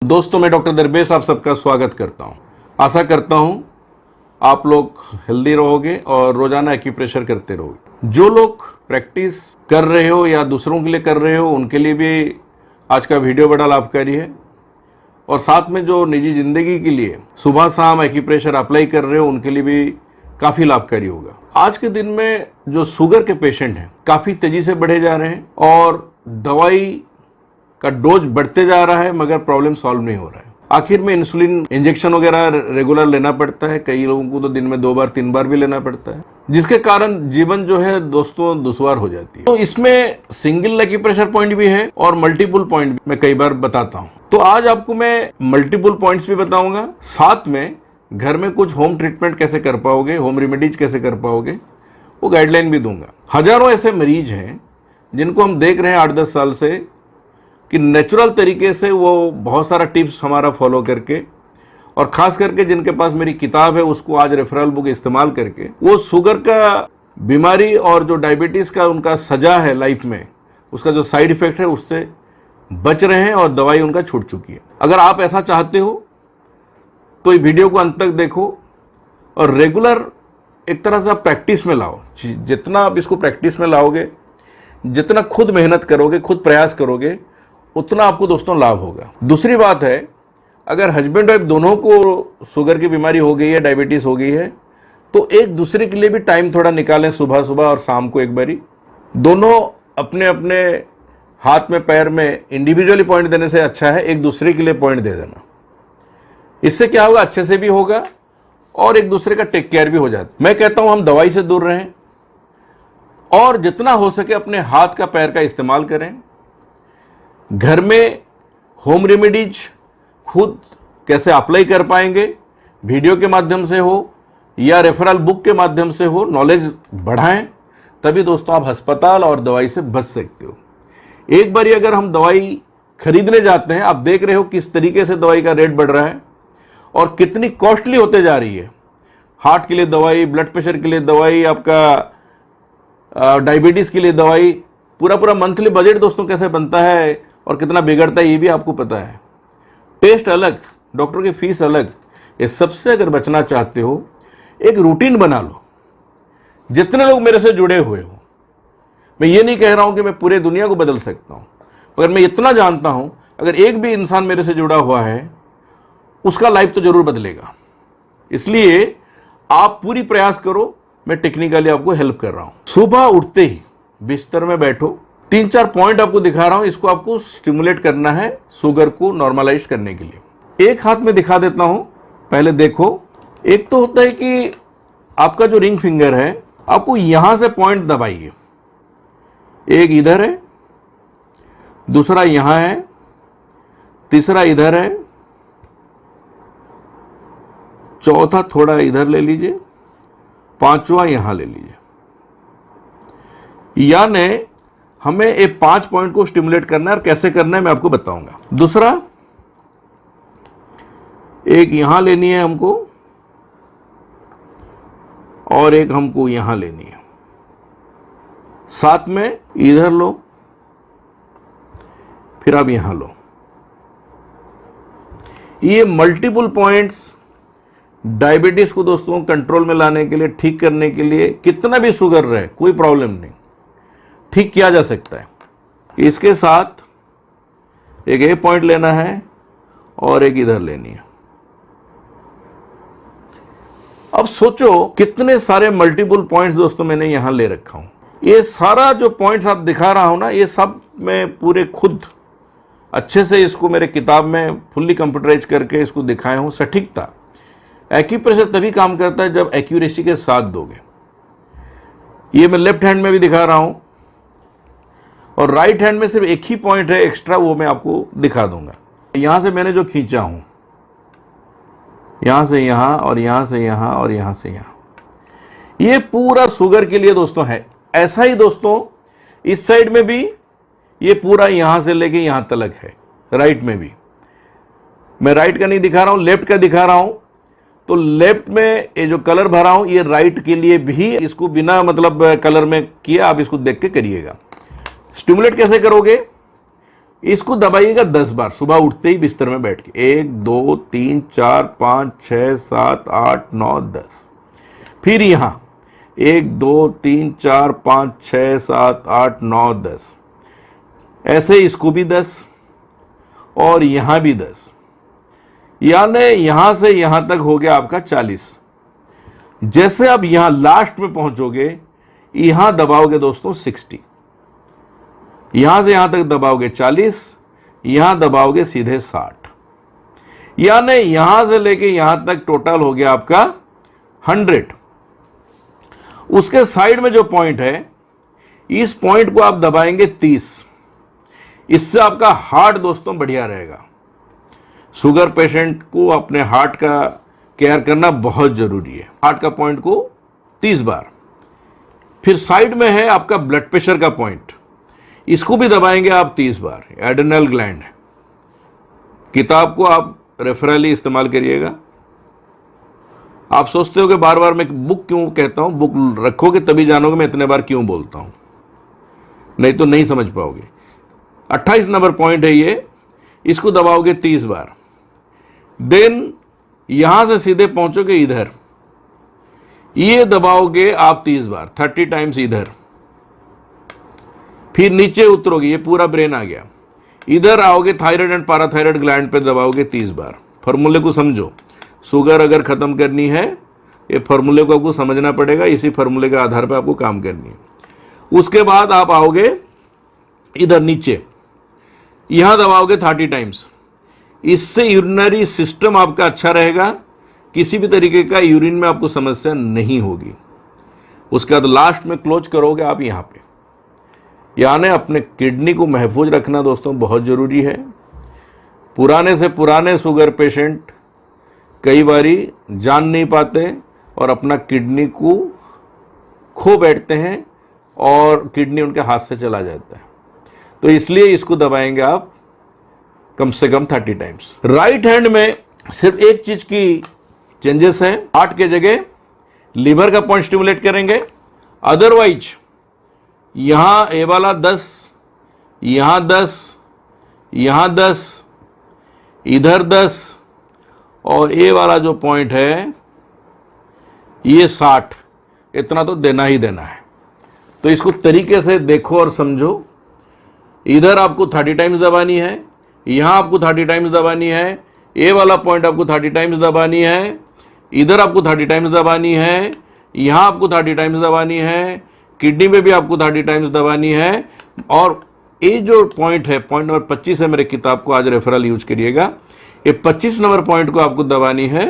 दोस्तों, मैं डॉक्टर दरवेश आप सबका स्वागत करता हूं। आशा करता हूं आप लोग हेल्दी रहोगे और रोजाना एक्यूप्रेशर करते रहोगे। जो लोग प्रैक्टिस कर रहे हो या दूसरों के लिए कर रहे हो, उनके लिए भी आज का वीडियो बड़ा लाभकारी है। और साथ में जो निजी जिंदगी के लिए सुबह शाम एक्यूप्रेशर अप्लाई कर रहे हो, उनके लिए भी काफ़ी लाभकारी होगा। आज के दिन में जो शुगर के पेशेंट हैं काफ़ी तेज़ी से बढ़े जा रहे हैं और दवाई का डोज बढ़ते जा रहा है, मगर प्रॉब्लम सॉल्व नहीं हो रहा है। आखिर में इंसुलिन इंजेक्शन वगैरह रेगुलर लेना पड़ता है। कई लोगों को तो दिन में 2 बार 3 बार भी लेना पड़ता है, जिसके कारण जीवन जो है दोस्तों दुश्वार हो जाती है। तो इसमें सिंगल एक्यूप्रेशर पॉइंट भी है और मल्टीपल पॉइंट भी मैं कई बार बताता हूँ। तो आज आपको मैं मल्टीपल पॉइंट्स भी बताऊंगा, साथ में घर में कुछ होम ट्रीटमेंट कैसे कर पाओगे, होम रेमेडीज कैसे कर पाओगे, वो गाइडलाइन भी दूंगा। हजारों ऐसे मरीज हैं जिनको हम देख रहे हैं 8-10 साल से कि नेचुरल तरीके से वो बहुत सारा टिप्स हमारा फॉलो करके, और ख़ास करके जिनके पास मेरी किताब है उसको आज रेफरल बुक इस्तेमाल करके वो शुगर का बीमारी और जो डायबिटीज़ का उनका सजा है लाइफ में, उसका जो साइड इफ़ेक्ट है उससे बच रहे हैं और दवाई उनका छूट चुकी है। अगर आप ऐसा चाहते हो तो ये वीडियो को अंत तक देखो और रेगुलर एक तरह से आप प्रैक्टिस में लाओ। जितना आप इसको प्रैक्टिस में लाओगे, जितना खुद मेहनत करोगे, खुद प्रयास करोगे, उतना आपको दोस्तों लाभ होगा। दूसरी बात है, अगर हस्बैंड वाइफ दोनों को शुगर की बीमारी हो गई है, डायबिटीज़ हो गई है, तो एक दूसरे के लिए भी टाइम थोड़ा निकालें, सुबह सुबह और शाम को एक बारी। दोनों अपने अपने हाथ में पैर में इंडिविजुअली पॉइंट देने से अच्छा है एक दूसरे के लिए पॉइंट दे देना। इससे क्या होगा, अच्छे से भी होगा और एक दूसरे का टेक केयर भी हो जाता। मैं कहता हूं हम दवाई से दूर रहें और जितना हो सके अपने हाथ का पैर का इस्तेमाल करें। घर में होम रेमेडीज खुद कैसे अप्लाई कर पाएंगे, वीडियो के माध्यम से हो या रेफरल बुक के माध्यम से हो, नॉलेज बढ़ाएं, तभी दोस्तों आप अस्पताल और दवाई से बच सकते हो। एक बार अगर हम दवाई खरीदने जाते हैं, आप देख रहे हो किस तरीके से दवाई का रेट बढ़ रहा है और कितनी कॉस्टली होते जा रही है। हार्ट के लिए दवाई, ब्लड प्रेशर के लिए दवाई, आपका डायबिटीज़ के लिए दवाई, पूरा मंथली बजट दोस्तों कैसे बनता है और कितना बिगड़ता है ये भी आपको पता है। टेस्ट अलग, डॉक्टर की फीस अलग। ये सबसे अगर बचना चाहते हो, एक रूटीन बना लो। जितने लोग मेरे से जुड़े हुए हो, मैं ये नहीं कह रहा हूं कि मैं पूरे दुनिया को बदल सकता हूं, मगर मैं इतना जानता हूं अगर एक भी इंसान मेरे से जुड़ा हुआ है उसका लाइफ तो जरूर बदलेगा। इसलिए आप पूरी प्रयास करो, मैं टेक्निकली आपको हेल्प कर रहा हूं। सुबह उठते ही बिस्तर में बैठो, 3-4 पॉइंट आपको दिखा रहा हूं, इसको आपको स्टिमुलेट करना है शुगर को नॉर्मलाइज करने के लिए। एक हाथ में दिखा देता हूं, पहले देखो। एक तो होता है कि आपका जो रिंग फिंगर है, आपको यहां से पॉइंट दबाइए। एक इधर है, दूसरा यहां है, तीसरा इधर है, चौथा थोड़ा इधर ले लीजिए, पांचवा यहां ले लीजिए। यानी हमें ये 5 पॉइंट को स्टिमुलेट करना है और कैसे करना है मैं आपको बताऊंगा। दूसरा, एक यहां लेनी है हमको और एक हमको यहां लेनी है। साथ में इधर लो, फिर आप यहां लो। ये मल्टीपल पॉइंट्स डायबिटीज को दोस्तों कंट्रोल में लाने के लिए, ठीक करने के लिए, कितना भी शुगर रहे कोई प्रॉब्लम नहीं, ठीक किया जा सकता है। इसके साथ एक ये पॉइंट लेना है और एक इधर लेनी है। अब सोचो कितने सारे मल्टीपल पॉइंट्स दोस्तों मैंने यहां ले रखा हूं। ये सारा जो पॉइंट्स आप दिखा रहा हूं ना, ये सब मैं पूरे खुद अच्छे से इसको मेरे किताब में फुल्ली कंप्यूटराइज करके इसको दिखाया हूं। सटीकता, एक्यूप्रेशर तभी काम करता है जब एक्यूरेसी के साथ दोगे। ये मैं लेफ्ट हैंड में भी दिखा रहा हूं और राइट हैंड में सिर्फ एक ही पॉइंट है एक्स्ट्रा, वो मैं आपको दिखा दूंगा। यहां से मैंने जो खींचा हूं, यहां से यहां और यहां से यहां और यहां से यहां, ये पूरा शुगर के लिए दोस्तों है। ऐसा ही दोस्तों इस साइड में भी ये पूरा यहां से लेके यहां तक है। राइट में भी, मैं राइट का नहीं दिखा रहा हूं, लेफ्ट का दिखा रहा हूं। तो लेफ्ट में ये जो कलर भरा हूं, ये राइट के लिए भी, इसको बिना मतलब कलर में किया, आप इसको देख के करिएगा। स्टिमुलेट कैसे करोगे, इसको दबाइएगा 10 बार सुबह उठते ही बिस्तर में बैठ के। 1 2 3 4 5 6 7 8 9 10। फिर यहां 1 2 3 4 5 6 7 8 9 10। ऐसे इसको भी 10 और यहां भी 10, यानी यहां से यहां तक हो गया आपका 40। जैसे आप यहां लास्ट में पहुंचोगे, यहां दबाओगे दोस्तों 60, यहां से यहां तक दबाओगे 40, यहां दबाओगे सीधे 60, यानी यहां से लेके यहां तक टोटल हो गया आपका 100। उसके साइड में जो पॉइंट है, इस पॉइंट को आप दबाएंगे 30। इससे आपका हार्ट दोस्तों बढ़िया रहेगा। शुगर पेशेंट को अपने हार्ट का केयर करना बहुत जरूरी है। हार्ट का पॉइंट को 30 बार। फिर साइड में है आपका ब्लड प्रेशर का पॉइंट, इसको भी दबाएंगे आप 30 बार। एड्रिनल ग्लैंड है। किताब को आप रेफरली इस्तेमाल करिएगा। आप सोचते हो कि बार बार मैं बुक क्यों कहता हूं, बुक रखोगे तभी जानोगे मैं इतने बार क्यों बोलता हूं, नहीं तो नहीं समझ पाओगे। 28 नंबर पॉइंट है ये, इसको दबाओगे 30 बार। देन यहां से सीधे पहुंचोगे इधर, ये दबाओगे आप 30 बार, 30 टाइम्स इधर। फिर नीचे उतरोगे, ये पूरा ब्रेन आ गया। इधर आओगे, थायराइड एंड पैराथायराइड ग्लैंड पे दबाओगे 30 बार। फॉर्मूले को समझो, शुगर अगर खत्म करनी है, ये फॉर्मूले को आपको समझना पड़ेगा, इसी फॉर्मूले के आधार पर आपको काम करनी है। उसके बाद आप आओगे इधर नीचे, यहां दबाओगे 30 टाइम्स। इससे यूरिनरी सिस्टम आपका अच्छा रहेगा, किसी भी तरीके का यूरिन में आपको समस्या नहीं होगी। उसके बाद लास्ट में क्लोज करोगे आप यहां पे। यानी अपने किडनी को महफूज रखना दोस्तों बहुत जरूरी है। पुराने से पुराने शुगर पेशेंट कई बारी जान नहीं पाते और अपना किडनी को खो बैठते हैं और किडनी उनके हाथ से चला जाता है। तो इसलिए इसको दबाएंगे आप कम से कम 30 टाइम्स। राइट हैंड में सिर्फ एक चीज की चेंजेस है, हार्ट के जगह लीवर का पॉइंट स्टिमुलेट करेंगे। अदरवाइज यहां ए वाला 10, यहां 10, यहां 10, इधर 10 और ए वाला जो पॉइंट है ये 60, इतना तो देना ही देना है। तो इसको तरीके से देखो और समझो। इधर आपको 30 टाइम्स दबानी है, यहां आपको 30 टाइम्स दबानी है, ए वाला पॉइंट आपको 30 टाइम्स दबानी है, इधर आपको 30 टाइम्स दबानी है, यहां आपको 30 टाइम्स दबानी है, किडनी में भी आपको 30 टाइम्स दबानी है। और ये जो पॉइंट है, पॉइंट नंबर 25 है, मेरे किताब को आज रेफरल यूज करिएगा। ये 25 नंबर पॉइंट को आपको दबानी है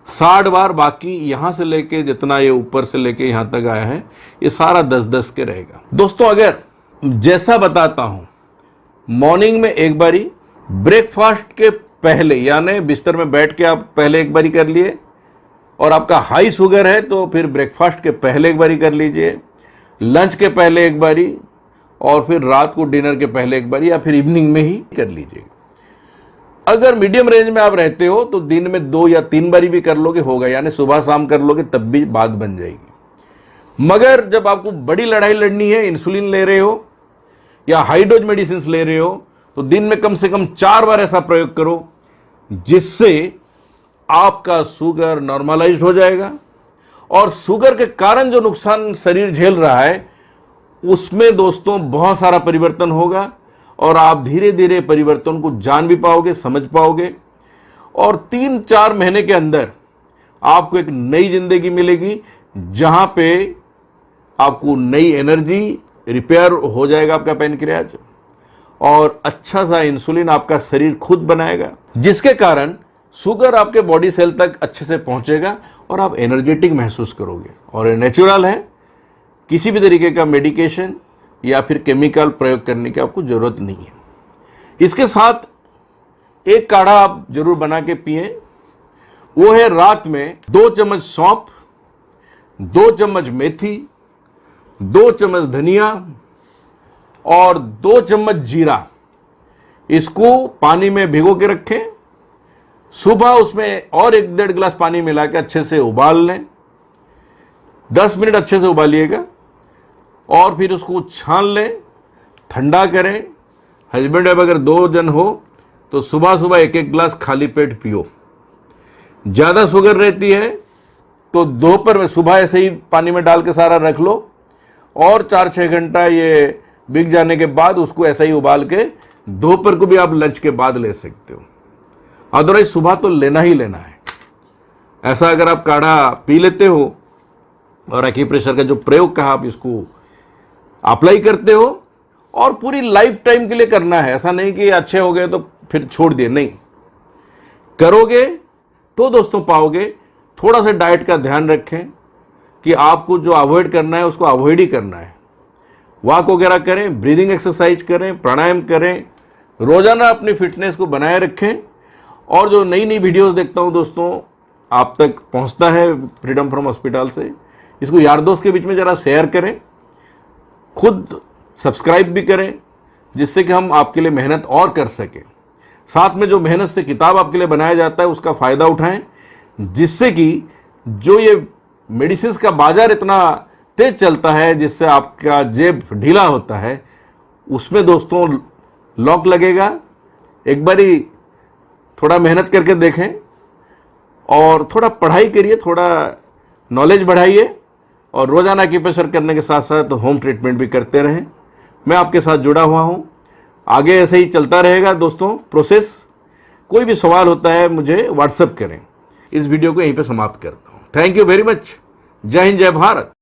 60 बार। बाकी यहां से लेके जितना ये ऊपर से लेके यहां तक आया है, ये सारा 10-10 के रहेगा। दोस्तों अगर जैसा बताता हूं, मॉर्निंग में एक बारी, ब्रेकफास्ट के पहले यानी बिस्तर में बैठ के आप पहले एक बारी कर लिए, और आपका हाई शुगर है तो फिर ब्रेकफास्ट के पहले एक बारी कर लीजिए, लंच के पहले एक बारी, और फिर रात को डिनर के पहले एक बारी, या फिर इवनिंग में ही कर लीजिएगा। अगर मीडियम रेंज में आप रहते हो तो दिन में 2 या 3 बारी भी कर लोगे होगा, यानी सुबह शाम कर लोगे तब भी बात बन जाएगी। मगर जब आपको बड़ी लड़ाई लड़नी है, इंसुलिन ले रहे हो या हाई डोज मेडिसिन ले रहे हो, तो दिन में कम से कम 4 बार ऐसा प्रयोग करो जिससे आपका शुगर नॉर्मलाइज्ड हो जाएगा। और शुगर के कारण जो नुकसान शरीर झेल रहा है, उसमें दोस्तों बहुत सारा परिवर्तन होगा, और आप धीरे धीरे परिवर्तन को जान भी पाओगे, समझ पाओगे, और 3-4 महीने के अंदर आपको एक नई जिंदगी मिलेगी, जहां पे आपको नई एनर्जी, रिपेयर हो जाएगा आपका पैनक्रियाज, और अच्छा सा इंसुलिन आपका शरीर खुद बनाएगा, जिसके कारण शुगर आपके बॉडी सेल तक अच्छे से पहुंचेगा और आप एनर्जेटिक महसूस करोगे। और ये नेचुरल है, किसी भी तरीके का मेडिकेशन या फिर केमिकल प्रयोग करने की आपको जरूरत नहीं है। इसके साथ एक काढ़ा आप जरूर बना के पिए, वो है रात में 2 चम्मच सौंफ, 2 चम्मच मेथी, 2 चम्मच धनिया और 2 चम्मच जीरा। इसको पानी में भिगो के रखें, सुबह उसमें और 1-1.5 गिलास पानी मिला के अच्छे से उबाल लें। 10 मिनट अच्छे से उबालिएगा और फिर उसको छान लें, ठंडा करें, हस्बैंड वाइफ अगर 2 जन हो तो सुबह सुबह 1-1 गिलास खाली पेट पियो। ज़्यादा शुगर रहती है तो दोपहर में सुबह ऐसे ही पानी में डाल के सारा रख लो और 4-6 घंटा ये बिक जाने के बाद उसको ऐसा ही उबाल के दोपहर को भी आप लंच के बाद ले सकते हो। अदरवाइज सुबह तो लेना ही लेना है। ऐसा अगर आप काढ़ा पी लेते हो और एक्यूप्रेशर का जो प्रयोग कहा आप इसको अप्लाई करते हो और पूरी लाइफ टाइम के लिए करना है। ऐसा नहीं कि अच्छे हो गए तो फिर छोड़ दिए, नहीं, करोगे तो दोस्तों पाओगे। थोड़ा सा डाइट का ध्यान रखें कि आपको जो अवॉइड करना है उसको अवॉइड ही करना है। वॉक वगैरह करें, ब्रीदिंग एक्सरसाइज करें, प्राणायाम करें, रोजाना अपनी फिटनेस को बनाए रखें। और जो नई नई वीडियोस देखता हूं दोस्तों आप तक पहुंचता है फ्रीडम फ्रॉम हॉस्पिटल से, इसको यार दोस्त के बीच में ज़रा शेयर करें, खुद सब्सक्राइब भी करें जिससे कि हम आपके लिए मेहनत और कर सकें। साथ में जो मेहनत से किताब आपके लिए बनाया जाता है उसका फ़ायदा उठाएं, जिससे कि जो ये मेडिसिन का बाजार इतना तेज चलता है जिससे आपका जेब ढीला होता है, उसमें दोस्तों लॉक लगेगा। एक बारी थोड़ा मेहनत करके देखें और थोड़ा पढ़ाई करिए, थोड़ा नॉलेज बढ़ाइए और रोज़ाना एक्यूप्रेशर करने के साथ साथ होम ट्रीटमेंट भी करते रहें। मैं आपके साथ जुड़ा हुआ हूँ, आगे ऐसे ही चलता रहेगा दोस्तों प्रोसेस। कोई भी सवाल होता है मुझे व्हाट्सएप करें। इस वीडियो को यहीं पे समाप्त करता हूँ। Thank you very much. जय हिंद, जय भारत।